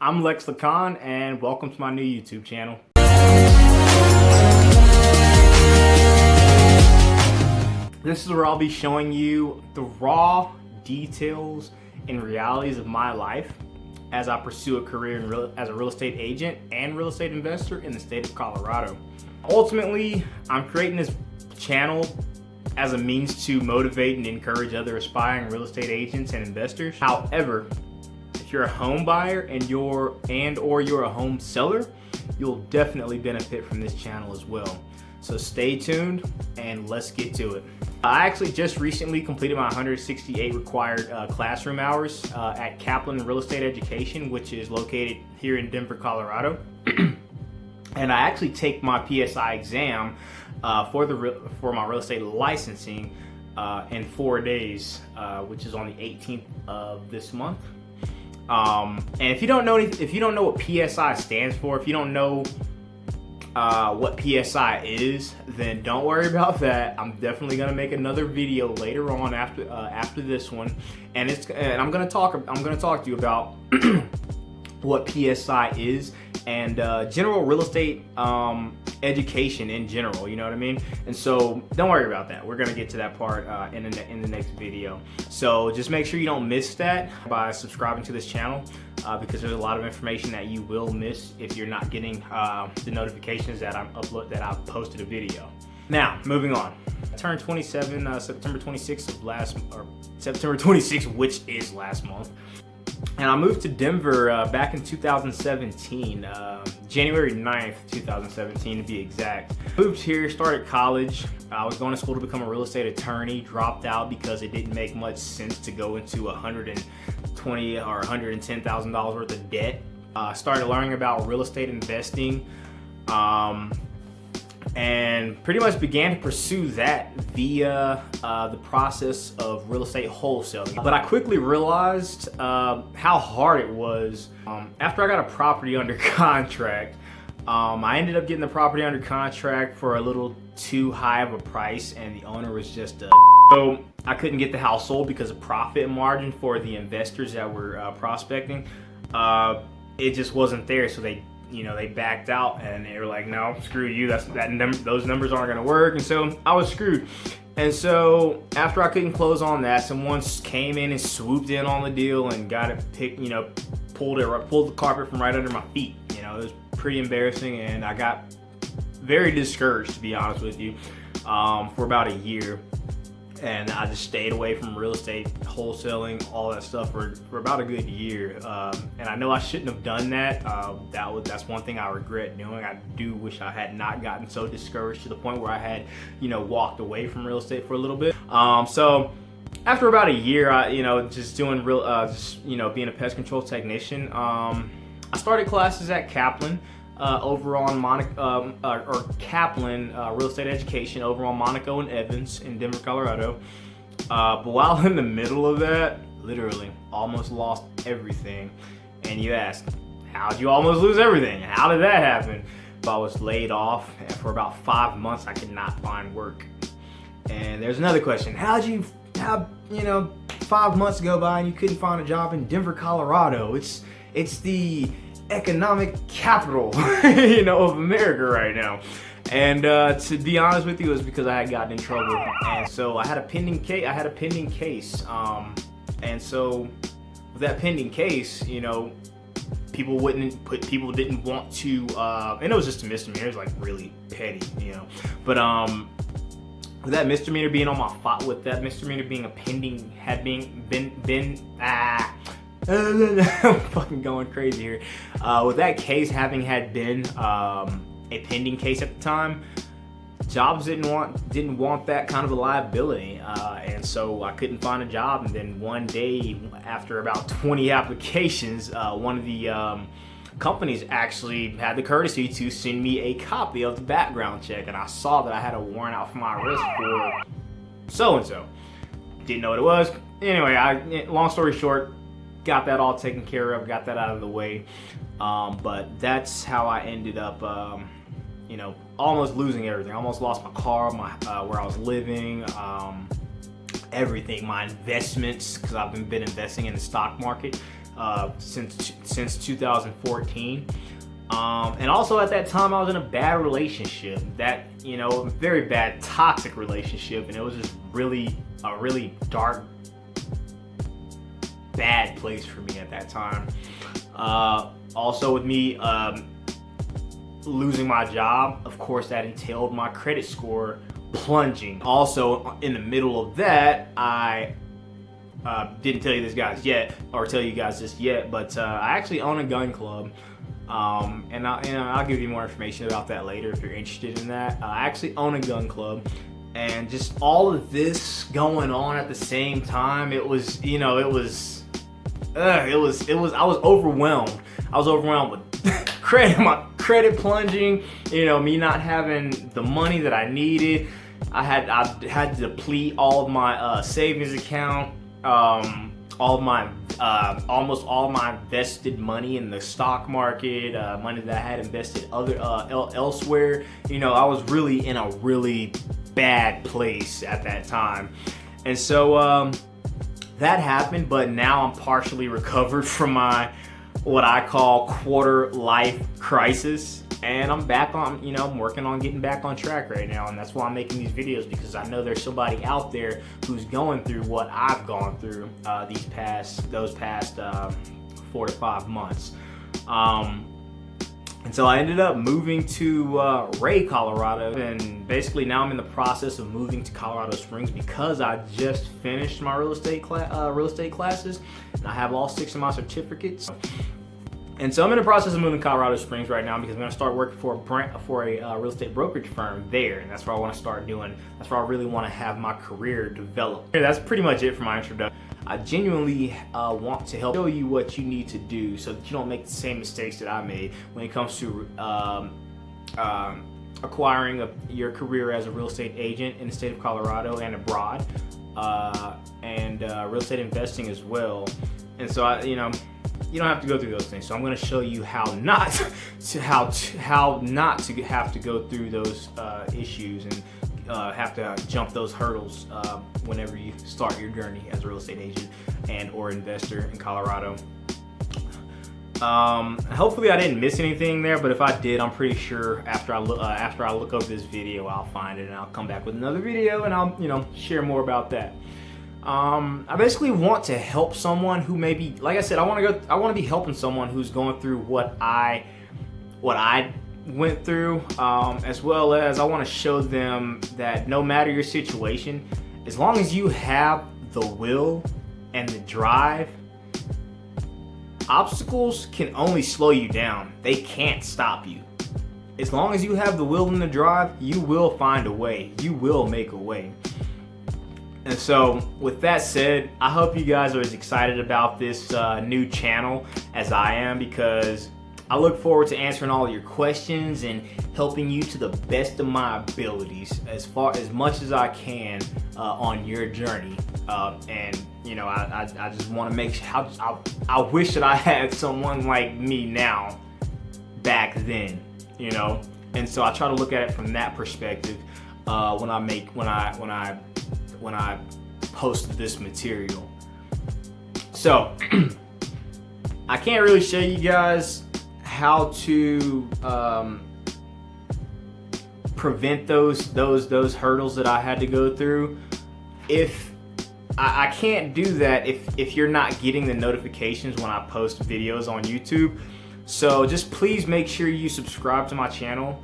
I'm Lex Lacan, and welcome to my new YouTube channel. This is where I'll be showing you the raw details and realities of my life as I pursue a career as a real estate agent and real estate investor in the state of Colorado. Ultimately, I'm creating this channel as a means to motivate and encourage other aspiring real estate agents and investors. However, if you're a home buyer and or you're a home seller, you'll definitely benefit from this channel as well. So stay tuned and let's get to it. I actually just recently completed my 168 required classroom hours at Kaplan Real Estate Education, which is located here in Denver, Colorado. And I actually take my PSI exam for my real estate licensing in 4 days, which is on the 18th of this month. And if you don't know what PSI stands for, if you don't know what PSI is, then don't worry about that. I'm definitely gonna make another video later on after this one, and I'm gonna talk to you about what PSI is and general real estate education in general, you know what I mean? And so don't worry about that. We're gonna get to that part in the next video. So just make sure you don't miss that by subscribing to this channel because there's a lot of information that you will miss if you're not getting the notifications that I've posted a video. Now, moving on. I turned 27 September 26th, which is last month. And I moved to Denver back in 2017, January 9th, 2017 to be exact. Moved here, started college. I was going to school to become a real estate attorney, dropped out because it didn't make much sense to go into $120,000 or $110,000 worth of debt. Started learning about real estate investing, and pretty much began to pursue that via the process of real estate wholesaling. But I quickly realized how hard it was. After I got a property under contract, I ended up getting the property under contract for a little too high of a price, and the owner was just so I couldn't get the house sold because of profit margin for the investors that were prospecting. It just wasn't there, so they backed out and they were like, no, screw you, those numbers aren't gonna work. And so I was screwed. And so after I couldn't close on that, someone came in and swooped in on the deal and got it pulled the carpet from right under my feet. It was pretty embarrassing, and I got very discouraged, to be honest with you, for about a year. And I just stayed away from real estate, wholesaling, all that stuff for about a good year. And I know I shouldn't have done that. That's one thing I regret doing. I do wish I had not gotten so discouraged to the point where I had, walked away from real estate for a little bit. So after about a year, just doing being a pest control technician, I started classes at Kaplan. Over on Kaplan Real Estate Education over on Monaco and Evans in Denver, Colorado. But while in the middle of that, literally almost lost everything. And you ask, how'd you almost lose everything? How did that happen? But I was laid off, and for about 5 months I could not find work. And there's another question: how 5 months go by and you couldn't find a job in Denver, Colorado? It's the economic capital of America right now. And to be honest with you, it was because I had gotten in trouble, and so I had a pending case. And so with that pending case, people didn't want to, and it was just a misdemeanor. It was like really petty, but with that misdemeanor being on my file, with that misdemeanor being a pending, I'm fucking going crazy here. With that case having been a pending case at the time, jobs didn't want that kind of a liability, and so I couldn't find a job. And then one day, after about 20 applications, one of the companies actually had the courtesy to send me a copy of the background check, and I saw that I had a warrant out for my arrest for so-and-so. Didn't know what it was. Anyway, long story short, got that all taken care of, got that out of the way. But that's how I ended up, almost losing everything. I almost lost my car, where I was living, everything, my investments, because I've been investing in the stock market. since 2014. And also at that time I was in a bad relationship, that, you know, a very bad toxic relationship, and it was just a really dark, bad place for me at that time. Also with me losing my job, of course that entailed my credit score plunging. Also in the middle of that, I didn't tell you this guys yet, or tell you guys this yet, but I actually own a gun club. And I'll give you more information about that later if you're interested in that. I actually own a gun club, and just all of this going on at the same time, it was, you know, I was overwhelmed. I was overwhelmed with my credit plunging, you know, me not having the money that I needed. I had to deplete all of my savings account, all of my almost all my invested money in the stock market, money that I had invested elsewhere. You know, I was really in a really bad place at that time, and so that happened. But now I'm partially recovered from my what I call quarter life crisis, and I'm back on, you know, I'm working on getting back on track right now, and that's why I'm making these videos, because I know there's somebody out there who's going through what I've gone through those past 4 to 5 months. And so I ended up moving to Ray, Colorado, and basically now I'm in the process of moving to Colorado Springs because I just finished my real estate classes, and I have all 6 of my certificates. And so I'm in the process of moving to Colorado Springs right now because I'm going to start working for a real estate brokerage firm there, and that's what I want to start doing. That's where I really want to have my career develop. That's pretty much it for my introduction. I genuinely want to help show you what you need to do so that you don't make the same mistakes that I made when it comes to acquiring your career as a real estate agent in the state of Colorado and abroad, and real estate investing as well. And so you don't have to go through those things. So I'm going to show you how not to have to go through those issues and have to jump those hurdles whenever you start your journey as a real estate agent and or investor in Colorado. Hopefully I didn't miss anything there, but if I did, I'm pretty sure after I look over this video, I'll find it and I'll come back with another video and I'll, you know, share more about that. I basically want to help someone who maybe, like I said, I want to be helping someone who's going through what I went through, as well as I want to show them that no matter your situation, as long as you have the will and the drive, obstacles can only slow you down. They can't stop you. As long as you have the will and the drive, you will find a way. You will make a way. And so with that said, I hope you guys are as excited about this new channel as I am, because I look forward to answering all of your questions and helping you to the best of my abilities as much as I can on your journey. And you know, I just want to make sure, I wish that I had someone like me now back then, you know. And so I try to look at it from that perspective when I post this material. So I can't really show you guys how to prevent those hurdles that I had to go through. If I can't do that if you're not getting the notifications when I post videos on YouTube. So just please make sure you subscribe to my channel.